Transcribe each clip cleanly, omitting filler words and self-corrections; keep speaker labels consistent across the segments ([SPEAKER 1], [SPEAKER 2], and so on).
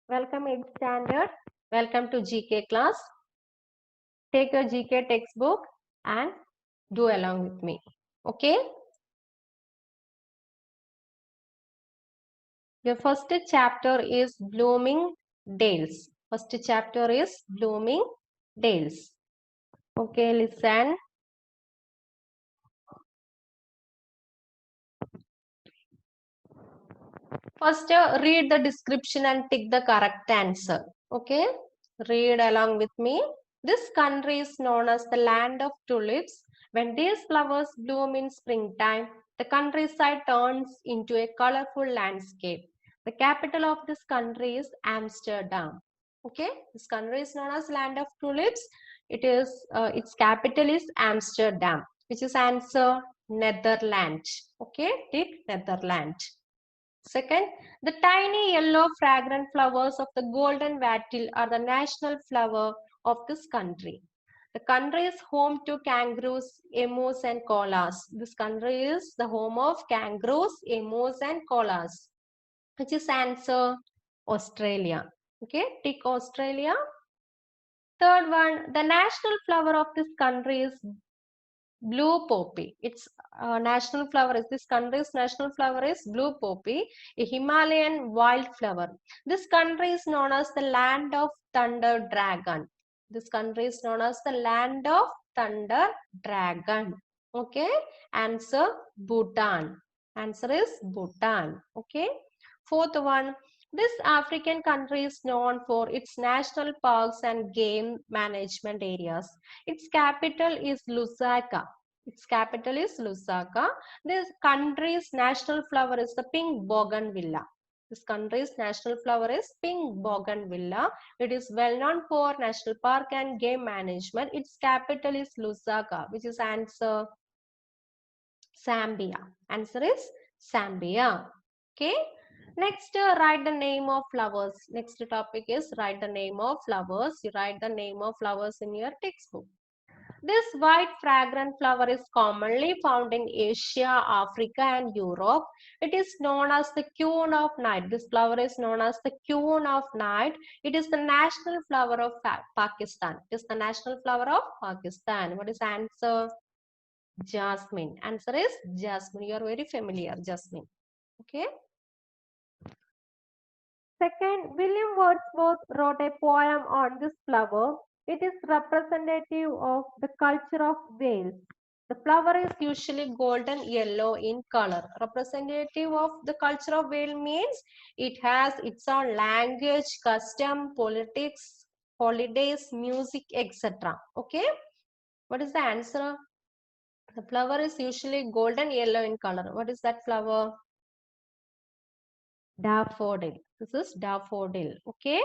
[SPEAKER 1] Welcome 8th standard. Welcome to GK class. Take your GK textbook and do along with me. Okay. Your first chapter is Blooming Dales. First chapter is Blooming Dales. Okay, listen. First, read the description and tick the correct answer. Okay, read along with me. This country is known as the land of tulips. When these flowers bloom in springtime, the countryside turns into a colorful landscape. The capital of this country is Amsterdam. Okay, this country is known as land of tulips. Its capital is Amsterdam, which is answer Netherlands. Okay, tick Netherlands. Second, the tiny yellow fragrant flowers of the golden wattle are the national flower of this country. The country is home to kangaroos, emus, and koalas. This country is the home of kangaroos, emus, and koalas. Which is answer Australia. Okay, tick Australia. Third one, the national flower of this country is blue poppy. Its national flower is this country's national flower is blue poppy, a Himalayan wildflower. This country is known as the land of thunder dragon. This country is known as the land of thunder dragon. Okay, answer Bhutan. Answer is Bhutan. Okay, fourth one. This African country is known for its national parks and game management areas. Its capital is Lusaka. Its capital is Lusaka. This country's national flower is the pink bougainvillea. This country's national flower is pink bougainvillea. It is well known for national park and game management. Its capital is Lusaka, which is answer Zambia. Answer is Zambia. Okay. Next, write the name of flowers. Next topic is write the name of flowers. You write the name of flowers in your textbook. This white fragrant flower is commonly found in Asia, Africa, and Europe. It is known as the queen of night. This flower is known as the queen of night. It is the national flower of Pakistan. It is the national flower of Pakistan. What is the answer? Jasmine. Answer is jasmine. You are very familiar, jasmine. Okay. Second, William Wordsworth wrote a poem on this flower. It is representative of the culture of Wales. The flower is usually golden yellow in color. Representative of the culture of Wales means it has its own language, custom, politics, holidays, music, etc. Okay. What is the answer? The flower is usually golden yellow in color. What is that flower? Daffodil. This is daffodil. Okay.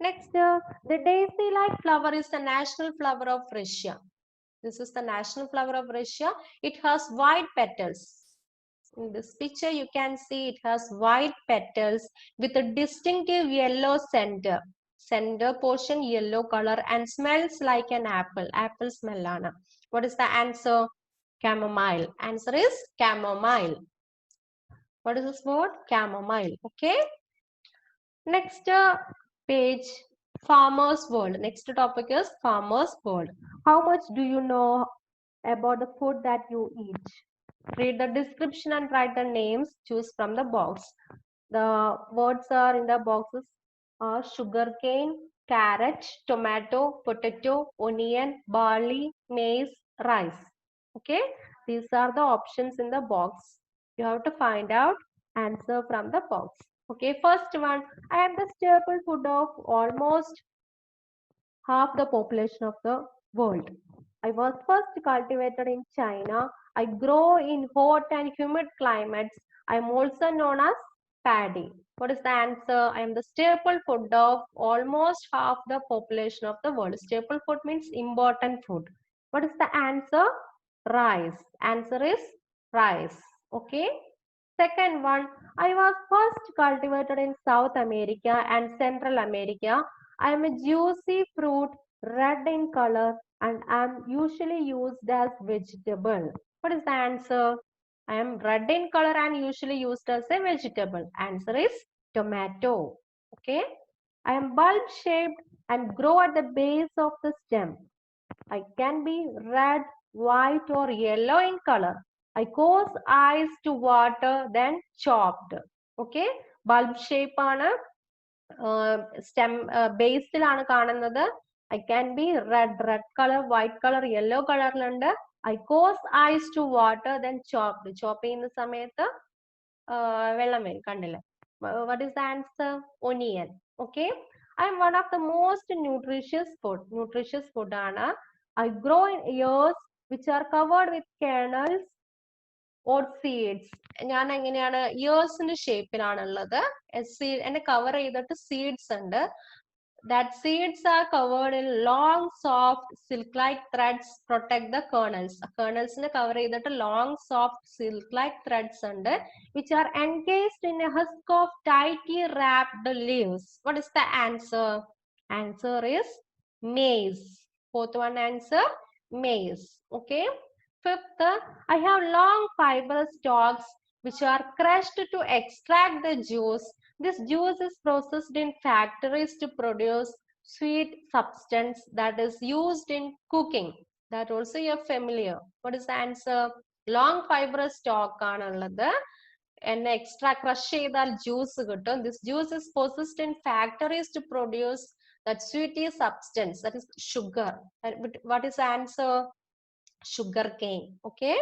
[SPEAKER 1] Next, the daisy-like flower is the national flower of Russia. This is the national flower of Russia. It has white petals. In this picture, you can see it has white petals with a distinctive yellow center. Center portion yellow color and smells like an apple. Apple smell. What is the answer? Chamomile. Answer is chamomile. What is this word? Chamomile. Okay. Next page, Farmer's World. Next topic is Farmer's World. How much do you know about the food that you eat? Read the description and write the names. Choose from the box. The words are in the boxes are sugarcane, carrot, tomato, potato, onion, barley, maize, rice. Okay, these are the options in the box. You have to find out answer from the box. Okay, first one, I am the staple food of almost half the population of the world. I was first cultivated in China. I grow in hot and humid climates. I am also known as paddy. What is the answer? I am the staple food of almost half the population of the world. Staple food means important food. What is the answer? Rice. Answer is rice. Okay. Second one, I was first cultivated in South America and Central America. I am a juicy fruit, red in color, and am usually used as vegetable. What is the answer? I am red in color and usually used as a vegetable. Answer is tomato. Okay. I am bulb shaped and grow at the base of the stem. I can be red, white, or yellow in color. I cause eyes to water, then chopped. Okay. Bulb shape ആണ് stem ബേസിലാണ് കാണുന്നത്. I can be red color, white color, yellow കളറിലുണ്ട്. I cause eyes to water, then chopped. Chop ചെയ്യുന്ന സമയത്ത് വെള്ളം വരും കണ്ടില്ലേ. What is the answer? Onion. Okay. I am one of the most nutritious food ആണ്. I grow in ears which are covered with kernels or seeds. ഞാൻ എങ്ങനെയാണ് ഇയേഴ്സിന്റെ ഷേപ്പിലാണുള്ളത്. എന്നെ cover ചെയ്തിട്ട് സീഡ്സ് ഉണ്ട്. That seeds are covered in long, soft, silk-like threads protect the kernels. Kernels ne cover ചെയ്തിട്ട് long, soft, silk-like threads ഉണ്ട്, which are encased in a husk of tightly wrapped leaves. What is the answer? Answer is maize. Fourth one answer, maize. Okay. Fifth, I have long fibrous stalks which are crushed to extract the juice. This juice is processed in factories to produce sweet substance that is used in cooking. That also you are familiar. What is the answer? Long fibrous stalk ആണുള്ളത്. And extra crush ചെയ്താൽ juice കിട്ടും. This juice is processed in factories to produce that sweety substance, that is sugar. What is the answer? Sugarcane. Okay.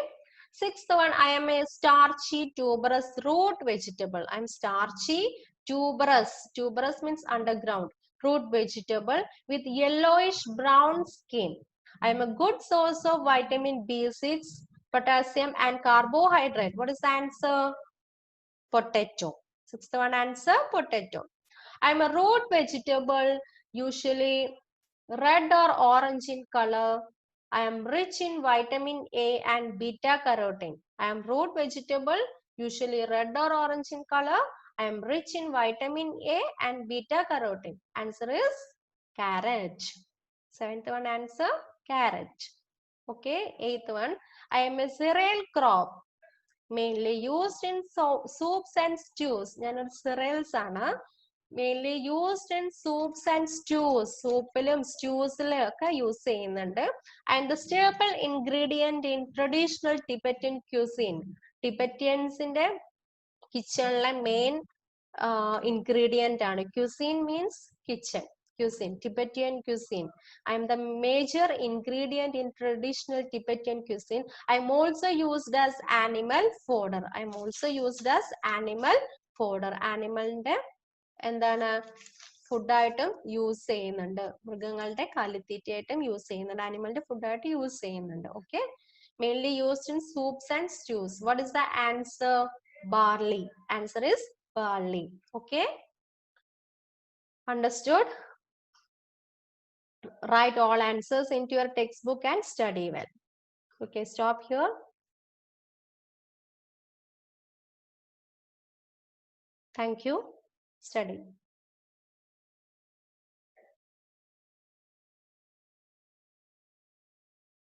[SPEAKER 1] Sixth one, I am a starchy tuberous root vegetable. I am starchy tuberous. Tuberous means underground. Root vegetable with yellowish brown skin. I am a good source of vitamin B6, potassium and carbohydrate. What is the answer? Potato. Sixth one answer, potato. I am a root vegetable, usually red or orange in color. I am rich in vitamin A and beta carotene. I am root vegetable, usually red or orange in color. I am rich in vitamin A and beta carotene. Answer is carrot. Seventh one answer, carrot. Okay. Eighth one, I am a cereal crop, mainly used in soups and stews. ഞാനൊരു cereals ആണ്. Mainly used in soups and stews. സൂപ്പിലും സ്റ്റൂസിലും ഒക്കെ use ചെയ്യുന്നുണ്ട്. And the staple ingredient in traditional Tibetan cuisine. ടിബറ്റിയൻസിന്റെ കിച്ചണിലെ main ingredient ആണ്. Cuisine means kitchen. Cuisine, Tibetan cuisine. I am the major ingredient in traditional Tibetan cuisine. I am also used as animal fodder. I am also used as animal fodder. Animalന്റെ എന്താണ് ഫുഡായിട്ടും use ചെയ്യുന്നുണ്ട്. മൃഗങ്ങളുടെ കാലിത്തീറ്റയായിട്ടും use ചെയ്യുന്നുണ്ട്. ആനിമലിന്റെ ഫുഡായിട്ട് use ചെയ്യുന്നുണ്ട്. Okay. Mainly used in soups and stews. What is the answer? Barley. Answer is barley. Okay. Understood? Write all answers into your textbook and study well. Okay, stop here. Thank you. Study.